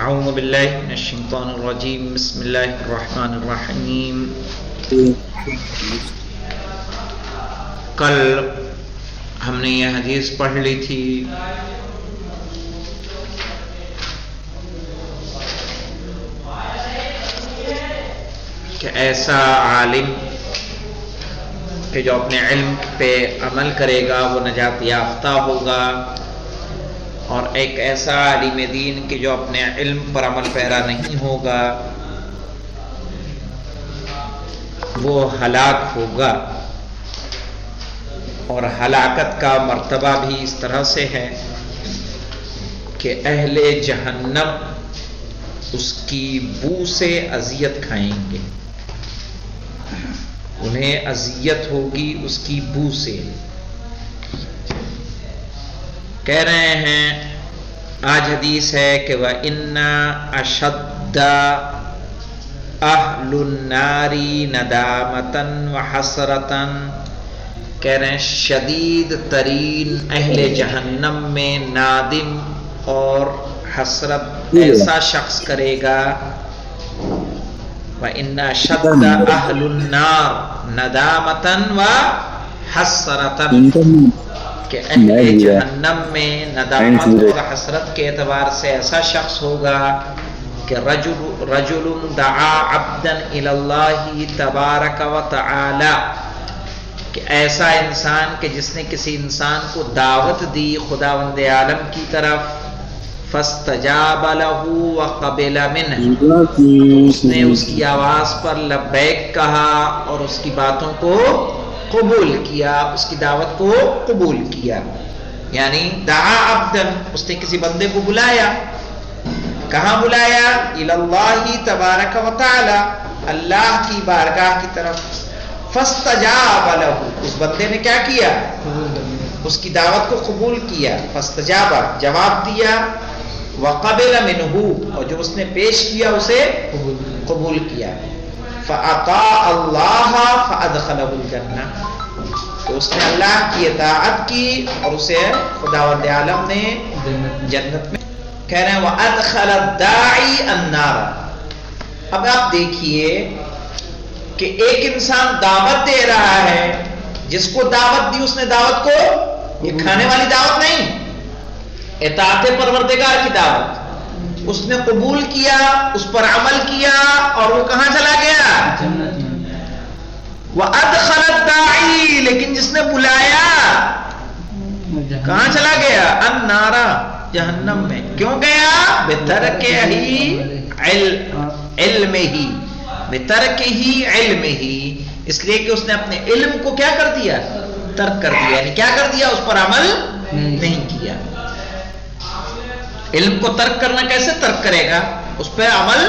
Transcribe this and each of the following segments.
اعوذ باللہ من الشیطان الرجیم بسم اللہ الرحمن الرحیم۔ کل ہم نے یہ حدیث پڑھ لی تھی کہ ایسا عالم کہ جو اپنے علم پہ عمل کرے گا وہ نجات یافتہ ہوگا، اور ایک ایسا عالم دین کہ جو اپنے علم پر عمل پیرا نہیں ہوگا وہ ہلاک ہوگا۔ اور ہلاکت کا مرتبہ بھی اس طرح سے ہے کہ اہل جہنم اس کی بو سے اذیت کھائیں گے، انہیں اذیت ہوگی اس کی بو سے۔ کہہ رہے ہیں آج حدیث ہے کہ وَإِنَّ أَشَدَّ أَهْلُ النَّارِ نَدَامَةً وَحَسْرَةً، کہہ رہے ہیں شدید ترین اہل جہنم میں نادم اور حسرت ایسا شخص کرے گا۔ وَإِنَّ أَشَدَّ أَهْلُ النَّارِ نَدَامَةً وَحَسْرَةً، کہ اہل جہنم میں ندامت اور حسرت کے اعتبار سے ایسا شخص ہوگا کہ رجل دعا عبدا الی اللہ تبارک و تعالی، کہ ایسا انسان کہ جس نے کسی انسان کو دعوت دی خداوند عالم کی طرف، فاستجاب له وقبل منه، اس نے اس کی آواز پر لبیک کہا اور اس کی باتوں کو قبول کیا، اس کی دعوت کو قبول کیا۔ یعنی دعا عبدا، اس نے کسی بندے کو بلایا، کہاں بلایا؟ الی اللہ تبارک و تعالی، اللہ کی بارگاہ کی طرف۔ فاستجاب له، اس بندے نے کیا کیا؟ اس کی دعوت کو قبول کیا۔ فاستجاب، جواب دیا، وقبل منہ، اور جو اس نے پیش کیا اسے قبول کیا۔ فَأَطَاعَ اللَّهَ فَأَدْخَلَهُ الْجَنَّةَ، تو اس نے اللہ کی اطاعت کی اور اسے خداوند عالم نے جنت میں۔ کہہ رہے ہیں وَأَدْخَلَ الدَّاعِي النَّارَ۔ اب آپ دیکھیے کہ ایک انسان دعوت دے رہا ہے، جس کو دعوت دی اس نے دعوت کو، یہ کھانے والی دعوت نہیں، اطاعت پروردگار کی دعوت، اس نے قبول کیا، اس پر عمل کیا، اور وہ کہاں چلا گیا؟ وَأَدْخَلَ الدَّاعِي، لیکن جس نے بلایا کہاں چلا گیا؟ النار، جہنم میں۔ کیوں گیا؟ بِتَرْكِهِ عِلْمِهِ، بِتَرْكِهِ عِلْمِهِ، اس لیے کہ اس نے اپنے علم کو کیا کر دیا؟ ترک کر دیا، یعنی کیا کر دیا؟ اس پر عمل نہیں کیا۔ علم کو ترک کرنا کیسے ترک کرے گا؟ اس پہ عمل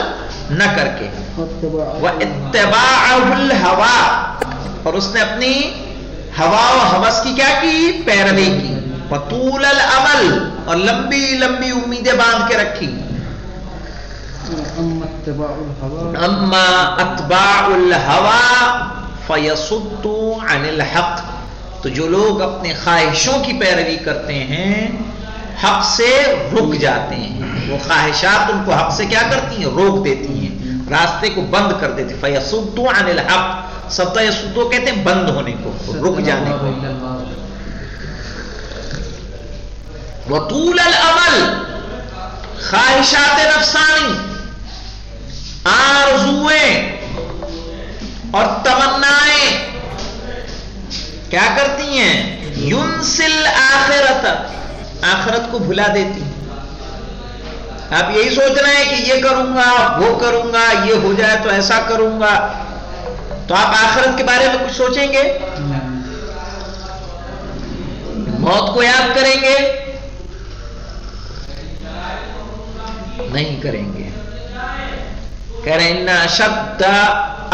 نہ کر کے۔ وَاتَّبَاعَهُ الْهَوَىٰ، اور اس نے اپنی ہوا و ہوس کی کیا کی؟ پیروی کی۔ وَطُولَ الْأَمَلِ، اور لمبی لمبی امیدیں باندھ کے رکھی۔ اما اتباع الهوى فَيَصُدُّوا عَنِ الْحَقِّ، تو جو لوگ اپنے خواہشوں کی پیروی کرتے ہیں حق سے رک جاتے ہیں، وہ خواہشات ان کو حق سے کیا کرتی ہیں؟ روک دیتی ہیں، راستے کو بند کر دیتی۔ فَيَصُدُّوا عَنِ الْحَقِّ، سبتا یسدو کہتے ہیں بند ہونے کو، رک جانے کو۔ وَطُولَ الْأَمَلِ، خواہشات نفسانی، آرزویں اور تمنائیں کیا کرتی ہیں؟ یُنسِل آخرت، آخرت کو بھلا دیتی۔ آپ یہی سوچ رہے ہیں کہ یہ کروں گا، وہ کروں گا، یہ ہو جائے تو ایسا کروں گا، تو آپ آخرت کے بارے میں کچھ سوچیں گے؟ موت کو یاد کریں گے؟ نہیں کریں گے۔ کہہ رہے ہیں اِنَّ أَشَدَّ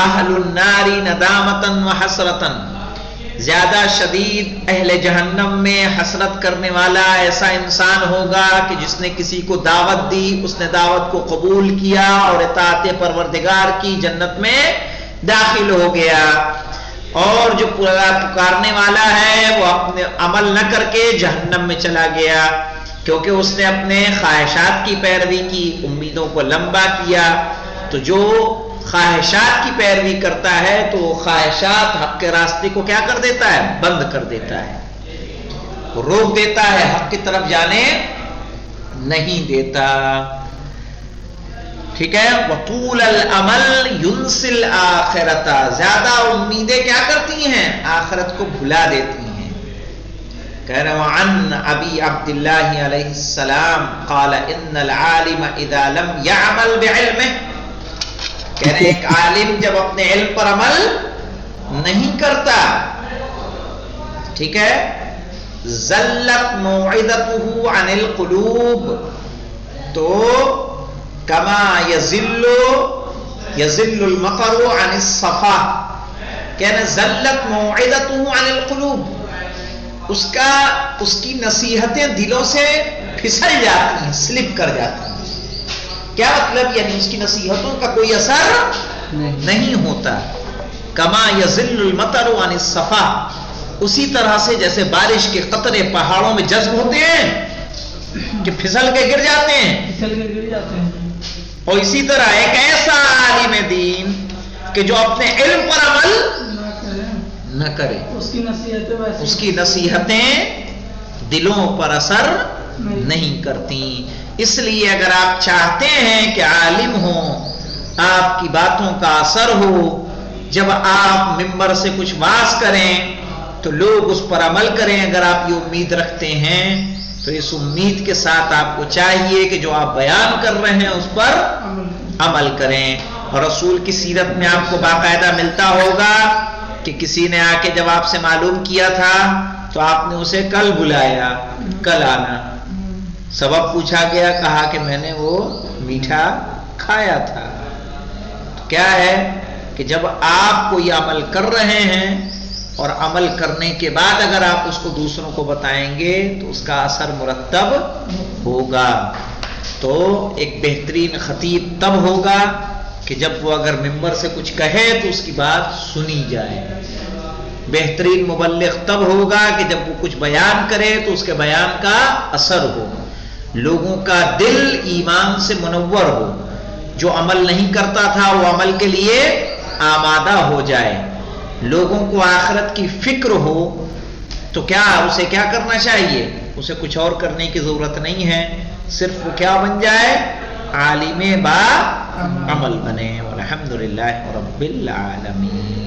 أَهْلُ النَّارِ نَدَامَةً وَحَسْرَةً، زیادہ شدید اہل جہنم میں حسرت کرنے والا ایسا انسان ہوگا کہ جس نے کسی کو دعوت دی، اس نے دعوت کو قبول کیا اور اطاعت پروردگار کی، جنت میں داخل ہو گیا۔ اور جو پکارنے والا ہے وہ اپنے عمل نہ کر کے جہنم میں چلا گیا۔ کیونکہ اس نے اپنے خواہشات کی پیروی کی، امیدوں کو لمبا کیا. تو جو خواہشات کی پیروی کرتا ہے تو وہ خواہشات حق کے راستے کو کیا کر دیتا ہے؟ بند کر دیتا ہے، روک دیتا ہے، حق کی طرف جانے نہیں دیتا. ٹھیک ہے. وطول الامل ينسي الآخرة، زیادہ امیدیں کیا کرتی ہیں؟ آخرت کو بھلا دیتی ہیں. کہہ رہے وعن ابی عبداللہ علیہ السلام قال ان العالم اذا لم يعمل بعلمه، کہہ رہے ایک عالم جب اپنے علم پر عمل نہیں کرتا، ٹھیک ہے، زلت موعظته عن القلوب، تو کما یزل المطر عن الصفا، کہنا زلت موعظته عن القلوب، اس کی نصیحتیں دلوں سے پھسل جاتی ہیں، سلپ کر جاتی ہیں. کیا مطلب؟ یعنی اس کی نصیحتوں کا کوئی اثر نہیں ہوتا. کما یزل المطر عن الصفا، اسی طرح سے جیسے بارش کے قطرے پہاڑوں میں جذب ہوتے ہیں کہ پھسل کے گر جاتے ہیں، اور اسی طرح ایک ایسا عالم دین کہ جو اپنے علم پر عمل نہ کرے، اس کی نصیحتیں دلوں پر اثر نہیں کرتی. اس لیے اگر آپ چاہتے ہیں کہ عالم ہوں، آپ کی باتوں کا اثر ہو، جب آپ ممبر سے کچھ واعظ کریں تو لوگ اس پر عمل کریں، اگر آپ یہ امید رکھتے ہیں تو اس امید کے ساتھ آپ کو چاہیے کہ جو آپ بیان کر رہے ہیں اس پر عمل کریں. اور رسول کی سیرت میں آپ کو باقاعدہ ملتا ہوگا کہ کسی نے آ کے جب آپ سے معلوم کیا تھا تو آپ نے اسے کل بلایا، کل آنا. سبب پوچھا گیا، کہا کہ میں نے وہ میٹھا کھایا تھا. تو کیا ہے کہ جب آپ کوئی عمل کر رہے ہیں اور عمل کرنے کے بعد اگر آپ اس کو دوسروں کو بتائیں گے تو اس کا اثر مرتب ہوگا. تو ایک بہترین خطیب تب ہوگا کہ جب وہ اگر ممبر سے کچھ کہے تو اس کی بات سنی جائے. بہترین مبلغ تب ہوگا کہ جب وہ کچھ بیان کرے تو اس کے بیان کا اثر ہو، لوگوں کا دل ایمان سے منور ہو. جو عمل نہیں کرتا تھا وہ عمل کے لیے آمادہ ہو جائے، لوگوں کو آخرت کی فکر ہو. تو کیا اسے کیا کرنا چاہیے؟ اسے کچھ اور کرنے کی ضرورت نہیں ہے، صرف وہ کیا بن جائے؟ عالم با عمل بنے. والحمدللہ رب العالمین.